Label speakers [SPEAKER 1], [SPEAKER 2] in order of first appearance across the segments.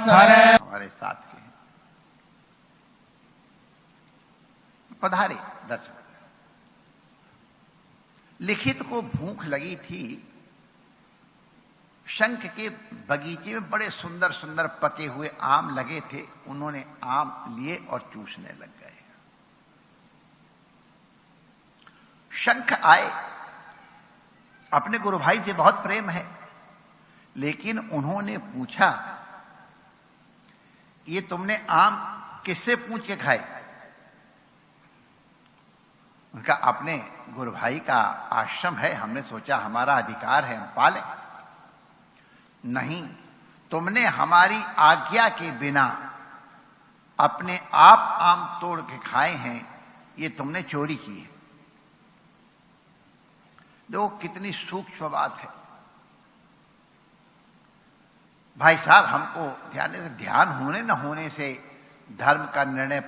[SPEAKER 1] हमारे साथ के पधारे दर्शक। लिखित को भूख लगी थी। शंख के बगीचे में बड़े सुंदर सुंदर पके हुए आम लगे थे। उन्होंने आम लिए और चूसने लग गए। शंख आए, अपने गुरु भाई से बहुत प्रेम है, लेकिन उन्होंने पूछा, ये तुमने आम किससे पूछ के खाए? उनका अपने गुरु भाई का आश्रम है, हमने सोचा हमारा अधिकार है, हम पालें। नहीं, तुमने हमारी आज्ञा के बिना अपने आप आम तोड़ के खाए हैं, ये तुमने चोरी की है। देखो कितनी सूक्ष्म बात है। भाई साहब, हमको ध्यान होने न होने से धर्म का निर्णय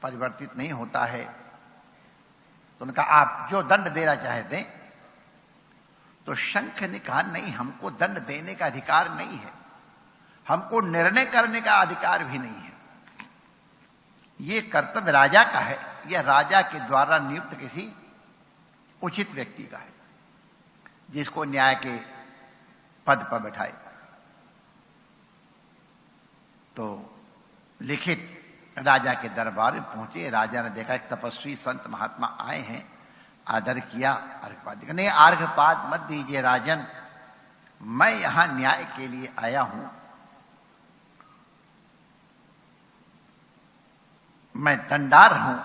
[SPEAKER 1] परिवर्तित नहीं होता है। तो उनका आप जो दंड देना चाहते हैं। तो शंख ने कहा, नहीं, हमको दंड देने का अधिकार नहीं है, हमको निर्णय करने का अधिकार भी नहीं है। ये कर्तव्य राजा का है, यह राजा के द्वारा नियुक्त किसी उचित व्यक्ति का है, जिसको न्याय के पद पर बैठाए। तो लिखित राजा के दरबार में पहुंचे। राजा ने देखा एक तपस्वी संत महात्मा आए हैं, आदर किया, अर्घपात दिया। नहीं, अर्घपात मत दीजिए राजन, मैं यहां न्याय के लिए आया हूं, मैं दंडार हूं,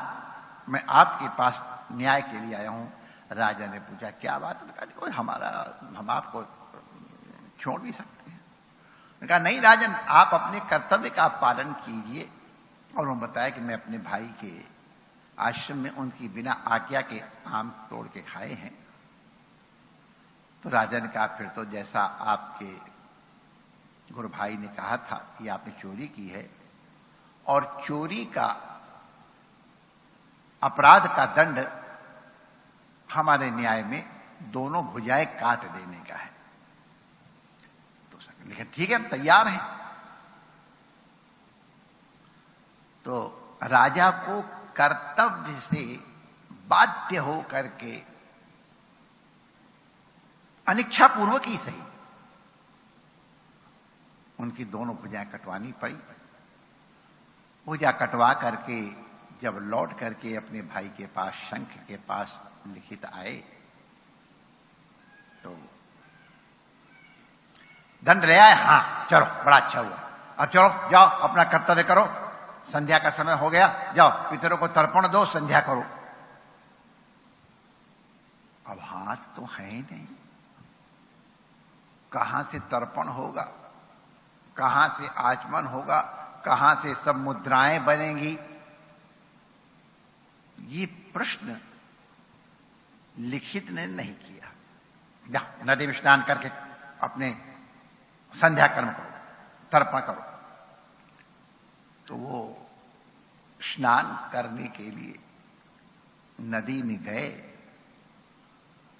[SPEAKER 1] मैं आपके पास न्याय के लिए आया हूं। राजा ने पूछा, क्या बात? कहा, हम आपको छोड़ भी सकते हैं। कहा, नहीं राजन, आप अपने कर्तव्य का पालन कीजिए। और उन्होंने बताया कि मैं अपने भाई के आश्रम में उनकी बिना आज्ञा के आम तोड़ के खाए हैं। तो राजा ने कहा, फिर तो जैसा आपके गुरु भाई ने कहा था, ये आपने चोरी की है, और चोरी का अपराध का दंड हमारे न्याय में दोनों भुजाएं काट देने का है। तो लेकिन ठीक है, हम तैयार हैं। तो राजा को कर्तव्य से बाध्य हो करके अनिच्छापूर्वक ही सही उनकी दोनों भुजाएं कटवानी पड़ी। भुजा कटवा करके जब लौट करके अपने भाई के पास, शंख के पास लिखित आए, तो दंड ले आए। हाँ चलो, बड़ा अच्छा हुआ, अब चलो जाओ अपना कर्तव्य करो, संध्या का समय हो गया, जाओ पितरों को तर्पण दो, संध्या करो। अब हाथ तो है ही नहीं, कहां से तर्पण होगा, कहां से आचमन होगा, कहां से सब मुद्राएं बनेंगी? ये प्रश्न लिखित ने नहीं किया। जाओ नदी में स्नान करके अपने संध्या कर्म करो, तर्पण करो। तो वो स्नान करने के लिए नदी में गए,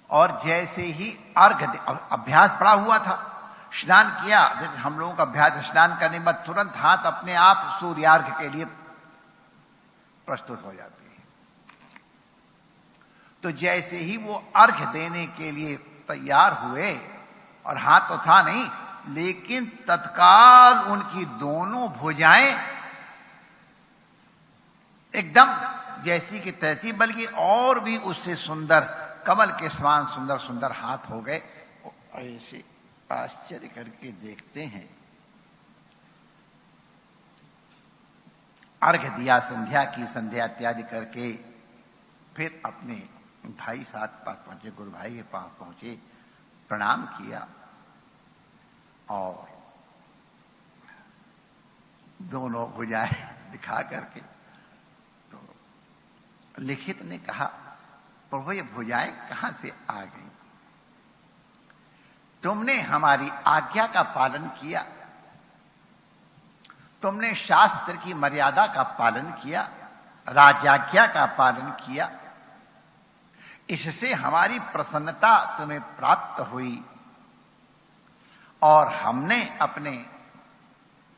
[SPEAKER 1] और जैसे ही अर्घ अभ्यास पड़ा हुआ था, स्नान किया। हम लोगों का अभ्यास स्नान करने के बाद तुरंत हाथ अपने आप सूर्यार्घ के लिए प्रस्तुत हो जाते हैं। तो जैसे ही वो अर्घ देने के लिए तैयार हुए, और हाथ तो था नहीं, लेकिन तत्काल उनकी दोनों भुजाएं एकदम जैसी की तैसी, बल्कि और भी उससे सुंदर, कमल के समान सुंदर सुंदर हाथ हो गए। ऐसे आश्चर्य करके देखते हैं। अर्घ दिया, संध्या की, संध्या इत्यादि करके फिर अपने भाई साथ पास पहुंचे, गुरु भाई के पास पहुंचे, प्रणाम किया, और दोनों भुजाएं दिखा करके, तो लिखित ने कहा, प्रभु ये भुजाएं कहां से आ गई? तुमने हमारी आज्ञा का पालन किया, तुमने शास्त्र की मर्यादा का पालन किया, राजाज्ञा का पालन किया, इससे हमारी प्रसन्नता तुम्हें प्राप्त हुई, और हमने अपने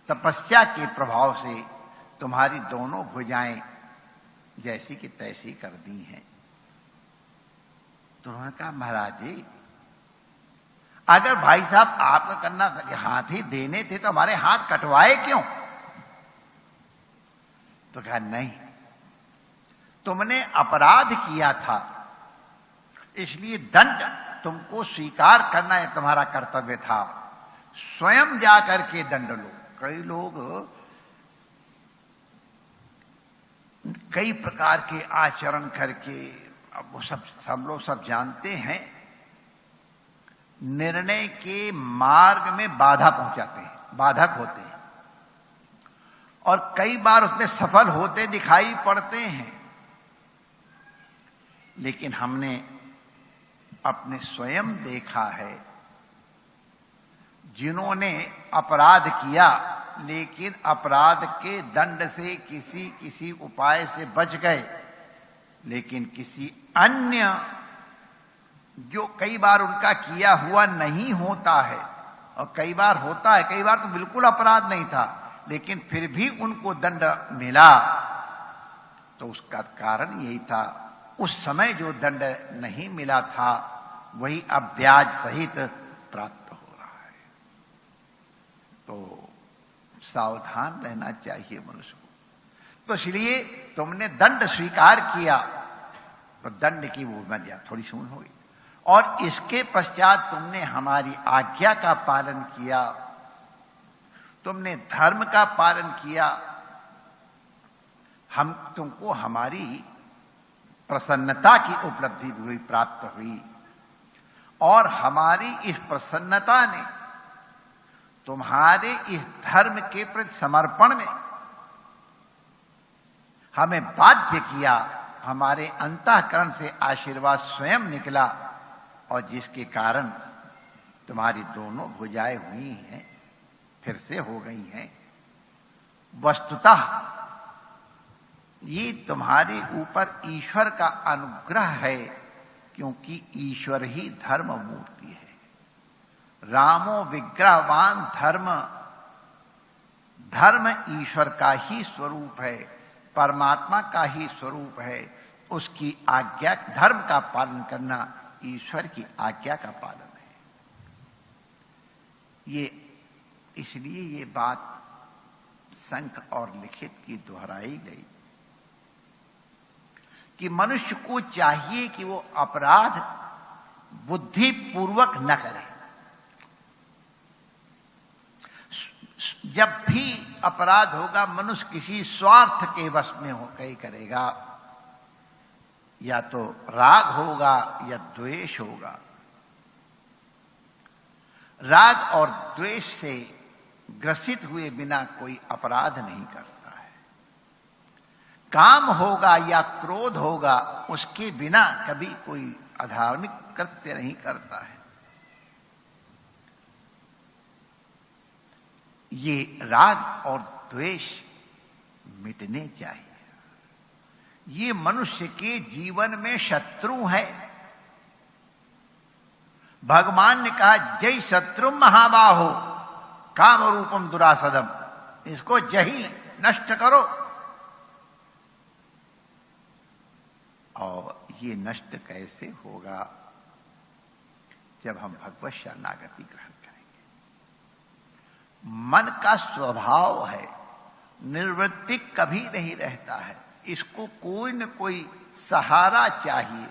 [SPEAKER 1] तपस्या के प्रभाव से तुम्हारी दोनों भुजाएं जैसी की तैसी कर दी हैं। तो उन्होंने कहा महाराज जी, अगर भाई साहब आपका करना था कि हाथ ही देने थे तो हमारे हाथ कटवाए क्यों? तो कहा नहीं, तुमने अपराध किया था, इसलिए दंड तुमको स्वीकार करना है, तुम्हारा कर्तव्य था। स्वयं जाकर के दंड लो। कई लोग कई प्रकार के आचरण करके, अब वो सब लोग सब जानते हैं, निर्णय के मार्ग में बाधा पहुंचाते हैं, बाधक होते हैं, और कई बार उसमें सफल होते दिखाई पड़ते हैं। लेकिन हमने अपने स्वयं देखा है, जिन्होंने अपराध किया लेकिन अपराध के दंड से किसी उपाय से बच गए, लेकिन किसी अन्य जो कई बार उनका किया हुआ नहीं होता है, और कई बार होता है, कई बार तो बिल्कुल अपराध नहीं था लेकिन फिर भी उनको दंड मिला, तो उसका कारण यही था, उस समय जो दंड नहीं मिला था वही अब ब्याज सहित प्राप्त हो रहा है। तो सावधान रहना चाहिए मनुष्य को। तो इसलिए तुमने दंड स्वीकार किया तो दंड की वो मर्यादा थोड़ी सुन होगी, और इसके पश्चात तुमने हमारी आज्ञा का पालन किया, तुमने धर्म का पालन किया, हम तुमको हमारी प्रसन्नता की उपलब्धि भी हुई, प्राप्त हुई, और हमारी इस प्रसन्नता ने तुम्हारे इस धर्म के प्रति समर्पण में हमें बाध्य किया। हमारे अंतःकरण से आशीर्वाद स्वयं निकला, और जिसके कारण तुम्हारी दोनों भुजाएं हुई हैं, फिर से हो गई हैं। वस्तुतः ये तुम्हारे ऊपर ईश्वर का अनुग्रह है, क्योंकि ईश्वर ही धर्म मूर्ति है। रामो विग्रहवान धर्म, धर्म ईश्वर का ही स्वरूप है, परमात्मा का ही स्वरूप है। उसकी आज्ञा, धर्म का पालन करना ईश्वर की आज्ञा का पालन है। ये इसलिए ये बात संख और लिखित की दोहराई गई कि मनुष्य को चाहिए कि वो अपराध बुद्धिपूर्वक न करे। जब भी अपराध होगा, मनुष्य किसी स्वार्थ के वश में होकर करेगा, या तो राग होगा या द्वेष होगा। राग और द्वेष से ग्रसित हुए बिना कोई अपराध नहीं करता है। काम होगा या क्रोध होगा, उसके बिना कभी कोई अधार्मिक कृत्य नहीं करता है। ये राग और द्वेष मिटने चाहिए। ये मनुष्य के जीवन में शत्रु है। भगवान ने कहा, जय शत्रु महाबाहो काम रूपम दुरासदम, इसको जही नष्ट करो। और ये नष्ट कैसे होगा? जब हम भगवत शरणागति ग्रहण करेंगे। मन का स्वभाव है, निर्वृत्ति कभी नहीं रहता है, इसको कोई न कोई सहारा चाहिए।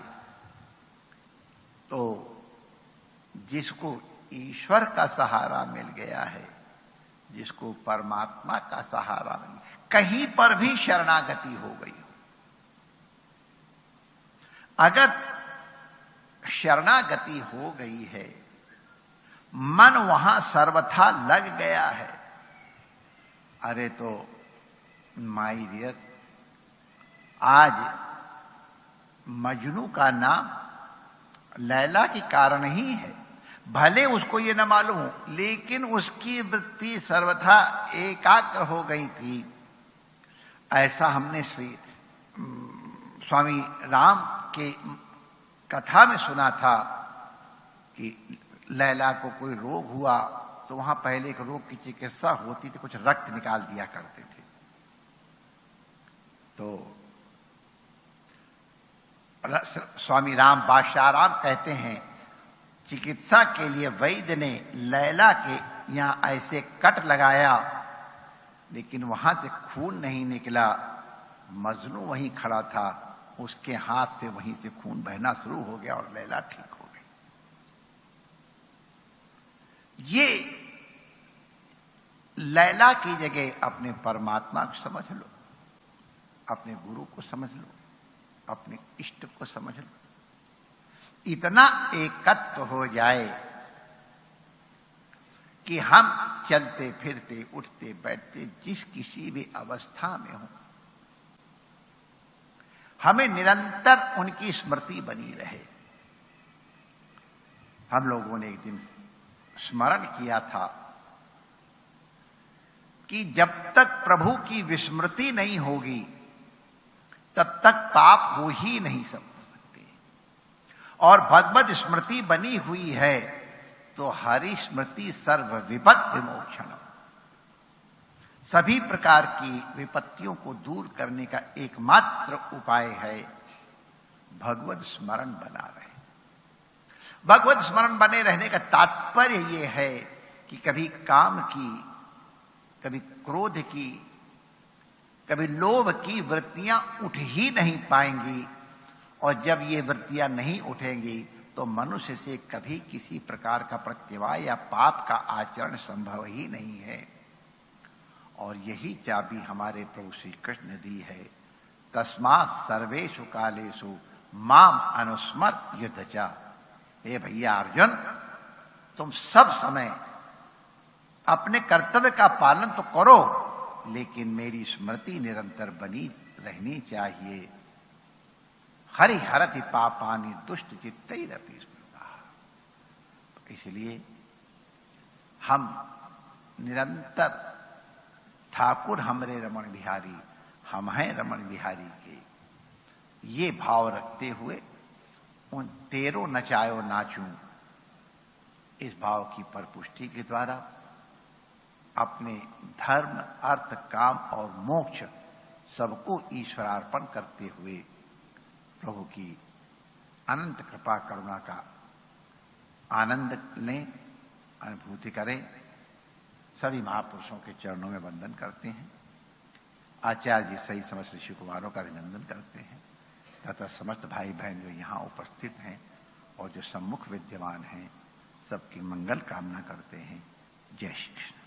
[SPEAKER 1] तो जिसको ईश्वर का सहारा मिल गया है, जिसको परमात्मा का सहारा मिल गया, कहीं पर भी शरणागति हो गई, अगर शरणागति हो गई है, मन वहां सर्वथा लग गया है, अरे तो माय डियर, आज मजनू का नाम लैला के कारण ही है। भले उसको ये न मालूम हो, लेकिन उसकी वृत्ति सर्वथा एकाग्र हो गई थी। ऐसा हमने स्वामी राम के कथा में सुना था कि लैला को कोई रोग हुआ तो वहां पहले एक रोग की चिकित्सा होती थी, कुछ रक्त निकाल दिया करते थे। तो स्वामी राम बादशाहराम कहते हैं, चिकित्सा के लिए वैद्य ने लैला के यहां ऐसे कट लगाया, लेकिन वहां से खून नहीं निकला। मजनू वहीं खड़ा था, उसके हाथ से वहीं से खून बहना शुरू हो गया और लैला ठीक हो गई। ये लैला की जगह अपने परमात्मा को समझ लो, अपने गुरु को समझ लो, अपने इष्ट को समझ लो। इतना एकत्व हो जाए कि हम चलते फिरते उठते बैठते जिस किसी भी अवस्था में हो, हमें निरंतर उनकी स्मृति बनी रहे। हम लोगों ने एक दिन स्मरण किया था कि जब तक प्रभु की विस्मृति नहीं होगी तब तक पाप हो ही नहीं सकते, और भगवत स्मृति बनी हुई है तो हरि स्मृति सर्व विपद विमोक्षण, सभी प्रकार की विपत्तियों को दूर करने का एकमात्र उपाय है भगवत स्मरण बना रहे। भगवत स्मरण बने रहने का तात्पर्य यह है कि कभी काम की, कभी क्रोध की, कभी लोभ की वृत्तियां उठ ही नहीं पाएंगी, और जब ये वृत्तियां नहीं उठेंगी तो मनुष्य से कभी किसी प्रकार का प्रत्यवाय या पाप का आचरण संभव ही नहीं है। और यही चाबी हमारे प्रभु श्री कृष्ण ने दी है, तस्मात् सर्वेषु कालेषु माम अनुस्मर युद्धचा। हे भैया अर्जुन, तुम सब समय अपने कर्तव्य का पालन तो करो, लेकिन मेरी स्मृति निरंतर बनी रहनी चाहिए। हरिहरति पापानि दुष्ट चित्तैरपि स्मृता। इसलिए हम निरंतर ठाकुर हमरे रमण बिहारी, हम हैं रमण बिहारी के ये भाव रखते हुए उन तेरो नचायो नाचूं, इस भाव की परिपुष्टि के द्वारा अपने धर्म, अर्थ, काम और मोक्ष सबको ईश्वरार्पण करते हुए प्रभु की अनंत कृपा करुणा का आनंद लें, अनुभूति करें। सभी महापुरुषों के चरणों में वंदन करते हैं। आचार्य जी सही समस्त ऋषि कुमारों का अभिनंदन करते हैं तथा समस्त भाई बहन जो यहाँ उपस्थित हैं और जो सम्मुख विद्यमान हैं, सबकी मंगल कामना करते हैं। जय श्री कृष्ण।